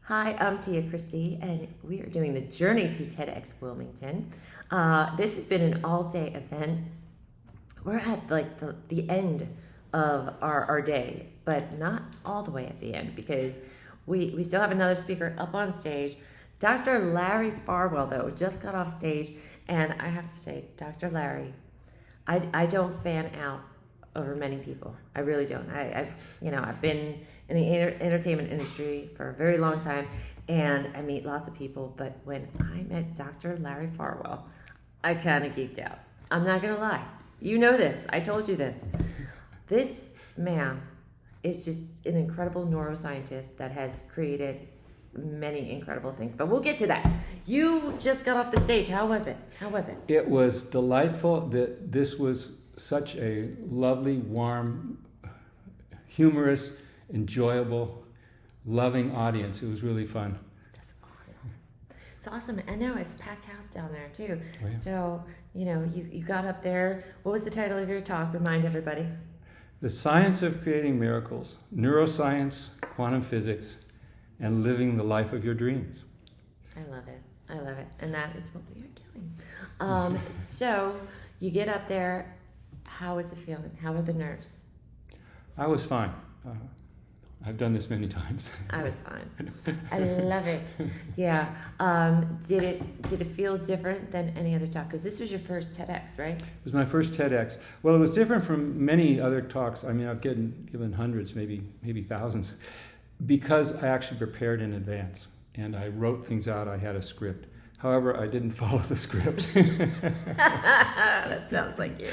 Hi, I'm Cristy, and we are doing the Journey to TEDxWilmington. This has been an all-day event. We're at the end of our day, but not all the way at the end because we still have another speaker up on stage. Dr. Larry Farwell, though, just got off stage, and I have to say, Dr. Larry, I don't fan out over many people. I really don't. I've been in the entertainment industry for a very long time, and I meet lots of people. But when I met Dr. Larry Farwell, I kind of geeked out. I'm not gonna lie. You know this. I told you this. This man is just an incredible neuroscientist that has created many incredible things. But we'll get to that. You just got off the stage. How was it? It was delightful. This was such a lovely, warm, humorous, enjoyable, loving audience. It was really fun. That's awesome. It's awesome. I know it's a packed house down there too. Oh, yeah. So, you got up there. What was the title of your talk? Remind everybody. The Science of Creating Miracles, Neuroscience, Quantum Physics, and Living the Life of Your Dreams. I love it. And that is what we are doing. So you get up there. How was the feeling? How were the nerves? I was fine. I've done this many times. I was fine. I love it. Yeah. Did it feel different than any other talk? Because this was your first TEDx, right? It was my first TEDx. Well, it was different from many other talks. I mean, I've given hundreds, maybe thousands, because I actually prepared in advance and I wrote things out. I had a script. However, I didn't follow the script. That sounds like you.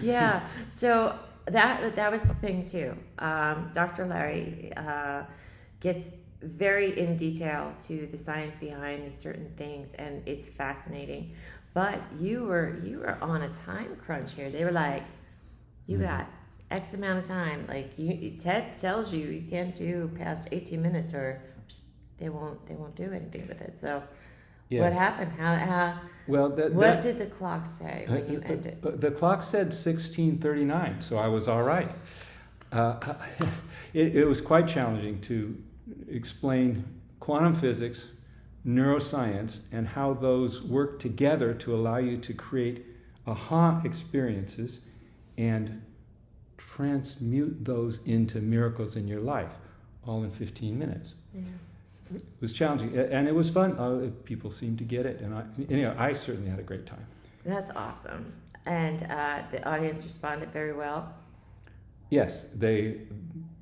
Yeah. So that was the thing too. Dr. Larry gets very in detail to the science behind these certain things, and it's fascinating. But you were on a time crunch here. They were like, you got X amount of time. Like TED tells you can't do past 18 minutes or they won't do anything with it. So yes. What happened? How well, what did the clock say when you ended? The clock said 16:39, so I was all right. It was quite challenging to explain quantum physics, neuroscience, and how those work together to allow you to create aha experiences and transmute those into miracles in your life, all in 15 minutes. Yeah. It was challenging, and it was fun. People seemed to get it, and I certainly had a great time. That's awesome. And the audience responded very well. Yes, they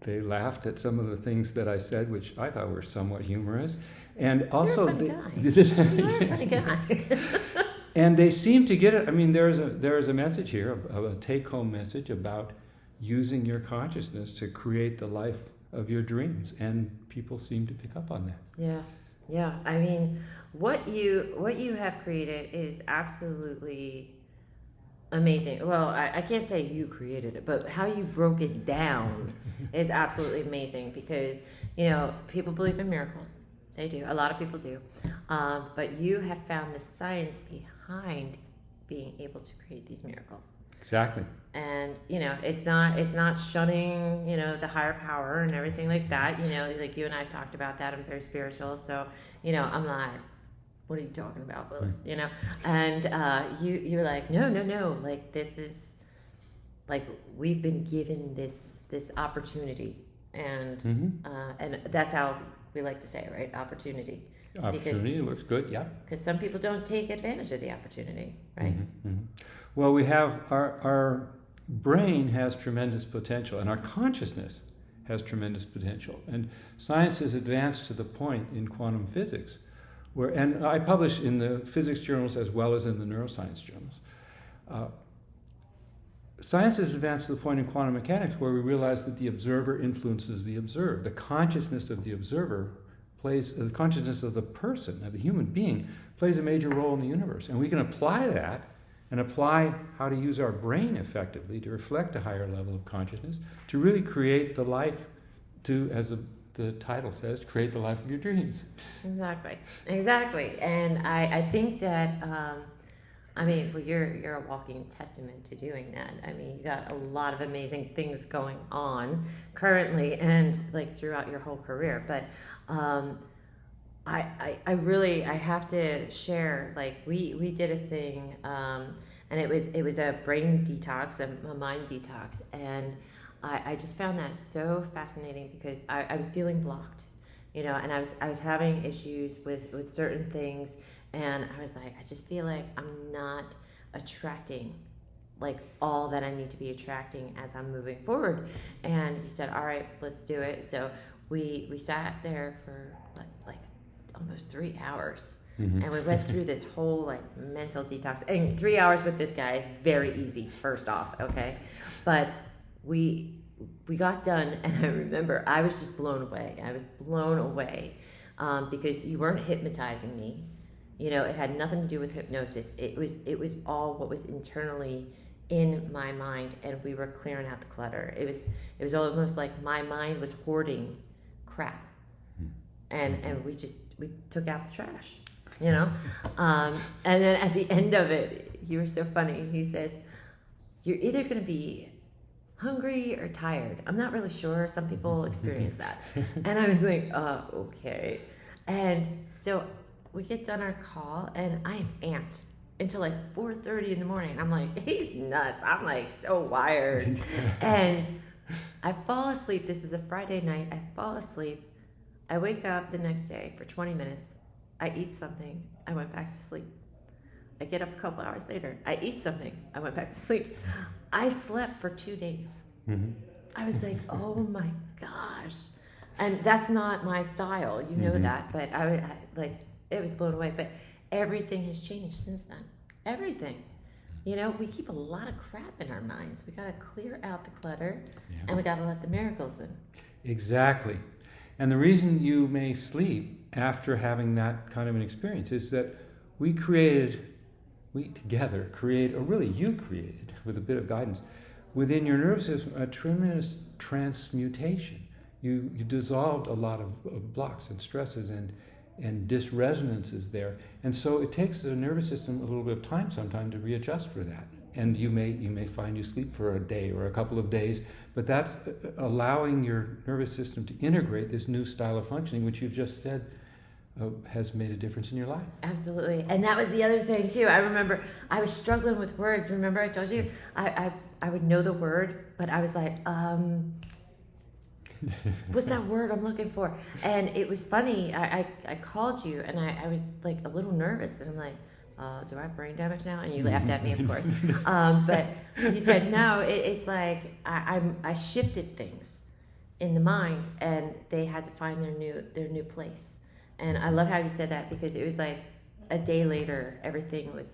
laughed at some of the things that I said, which I thought were somewhat humorous, and also You're a funny guy. And they seemed to get it. I mean, there is a message here, a take-home message about using your consciousness to create the life of your dreams, and people seem to pick up on that. Yeah. I mean, what you have created is absolutely amazing. Well, I can't say you created it, but how you broke it down is absolutely amazing because people believe in miracles. They do. A lot of people do, but you have found the science behind being able to create these miracles. Exactly. And it's not shunning the higher power and everything like that. Like you and I talked about that. I'm very spiritual, so I'm like, what are you talking about, Willis? And you're like, no, like this is like we've been given this opportunity, and and that's how we like to say it, right? Opportunity. Opportunity works good, yeah. Because some people don't take advantage of the opportunity, right? Well, we have our brain has tremendous potential, and our consciousness has tremendous potential. And science has advanced to the point in quantum physics, and I publish in the physics journals as well as in the neuroscience journals. Science has advanced to the point in quantum mechanics where we realize that the observer influences the observed. The consciousness of the observer the consciousness of the person, of the human being, plays a major role in the universe. And we can apply that and apply how to use our brain effectively to reflect a higher level of consciousness to really create the life as the title says, create the life of your dreams. Exactly. And I think that I mean, well, you're a walking testament to doing that. I mean, you got a lot of amazing things going on currently and like throughout your whole career. But I really I have to share, like we did a thing, and it was a brain detox, a mind detox, and I just found that so fascinating because I was feeling blocked, you know, and I was having issues with certain things, and I was like, I just feel like I'm not attracting like all that I need to be attracting as I'm moving forward. And you said, all right, let's do it. So we sat there for like almost 3 hours. And we went through this whole like mental detox. And 3 hours with this guy is very easy, first off, okay? But we got done, and I remember I was just blown away. I was blown away because you weren't hypnotizing me. You know, it had nothing to do with hypnosis. It was all what was internally in my mind, and we were clearing out the clutter. It was almost like my mind was hoarding crap, and we took out the trash, you know. And then at the end of it, you were so funny. He says, "You're either going to be hungry or tired. I'm not really sure. Some people experience that." And I was like, okay. And so we get done our call, and I am amped until like 4:30 in the morning. I'm like, he's nuts. I'm like so wired. And I fall asleep. This is a Friday night. I fall asleep. I wake up the next day for 20 minutes. I eat something. I went back to sleep. I get up a couple hours later. I eat something. I went back to sleep. I slept for 2 days. I was like, oh my gosh. And that's not my style. You know that. But I like, it was blown away. But everything has changed since then. Everything. You know, we keep a lot of crap in our minds. We got to clear out the clutter, and we got to let the miracles in. Exactly. And the reason you may sleep after having that kind of an experience is that we together create, or really you created with a bit of guidance, within your nervous system, a tremendous transmutation. You dissolved a lot of blocks and stresses and dysresonances there. And so it takes the nervous system a little bit of time sometimes to readjust for that. And you may find you sleep for a day or a couple of days, but that's allowing your nervous system to integrate this new style of functioning, which you've just said has made a difference in your life. Absolutely. And that was the other thing too. I remember I was struggling with words. Remember I told you I would know the word, but I was like, what's that word I'm looking for? And it was funny. I called you, and I was like a little nervous, and I'm like, do I have brain damage now? And you laughed at me, of course. But you said, no, it's like I shifted things in the mind, and they had to find their new place. And I love how you said that, because it was like a day later, everything was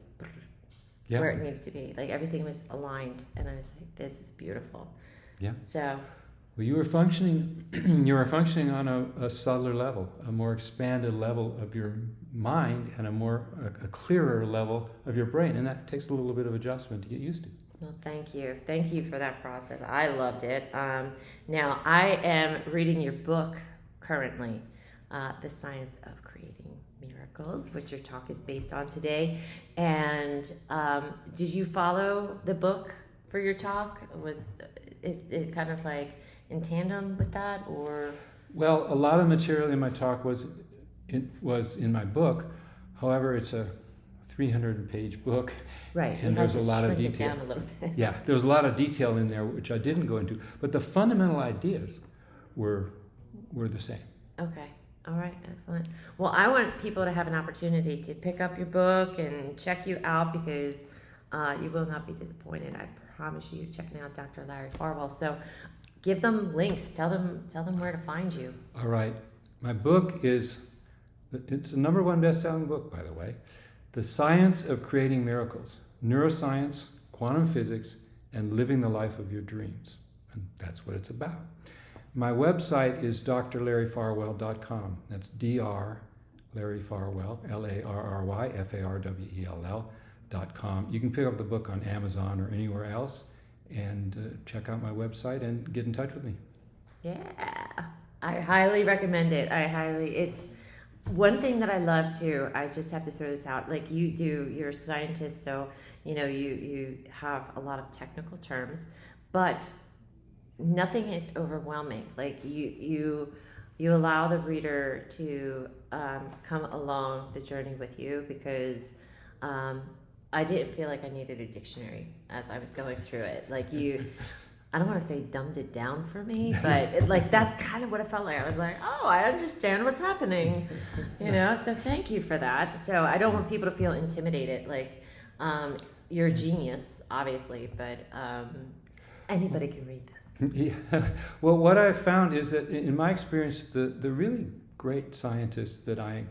where it needed to be. Like everything was aligned, and I was like, this is beautiful. Yeah. So. Well, you were functioning on a subtler level, a more expanded level of your mind, and a clearer level of your brain, and that takes a little bit of adjustment to get used to. Well, thank you for that process. I loved it. Now I am reading your book currently, The Science of Creating Miracles, which your talk is based on today. And did you follow the book for your talk? Is it kind of like in tandem with that, or? Well, a lot of material in my talk was in my book. However, it's a 300-page book, right? And there's a lot of detail. It down a little bit. Yeah, there's a lot of detail in there which I didn't go into, but the fundamental ideas were the same. Okay. All right. Excellent. Well, I want people to have an opportunity to pick up your book and check you out, because you will not be disappointed. I promise you. Checking out Dr. Larry Farwell. So. Give them links. Tell them where to find you. All right. My book it's the #1 best-selling book, by the way. The Science of Creating Miracles, Neuroscience, Quantum Physics, and Living the Life of Your Dreams. And that's what it's about. My website is drlarryfarwell.com. That's Dr. Larry Farwell, LarryFarwell.com. You can pick up the book on Amazon or anywhere else, and check out my website and get in touch with me. Yeah, I highly recommend it. One thing that I love too, I just have to throw this out. Like you're a scientist, so you have a lot of technical terms, but nothing is overwhelming. Like you allow the reader to come along the journey with you, because I didn't feel like I needed a dictionary as I was going through it. Like I don't want to say dumbed it down for me, but like that's kind of what it felt like. I was like, oh, I understand what's happening, So thank you for that. So I don't want people to feel intimidated. Like you're a genius, obviously, but anybody can read this. Yeah. Well, what I've found is that in my experience, the really great scientists that I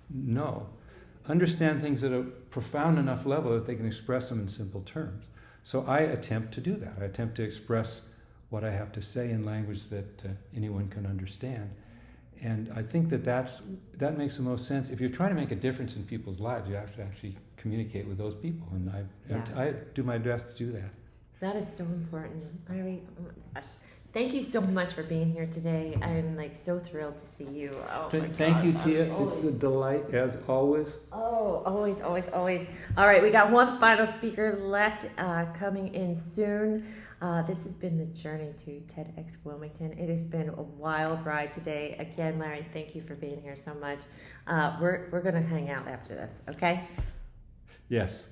know understand things at a profound enough level that they can express them in simple terms. So I attempt to do that. I attempt to express what I have to say in language that anyone can understand. And I think that makes the most sense. If you're trying to make a difference in people's lives, you have to actually communicate with those people. And I do my best to do that. That is so important. Larry, oh my gosh. Thank you so much for being here today. I'm like so thrilled to see you. Oh my Thank you, gosh. Tia. It's a delight as always. Oh, always, always, always. All right, we got one final speaker left coming in soon. This has been the journey to TEDx Wilmington. It has been a wild ride today. Again, Larry, thank you for being here so much. We're going to hang out after this, okay? Yes.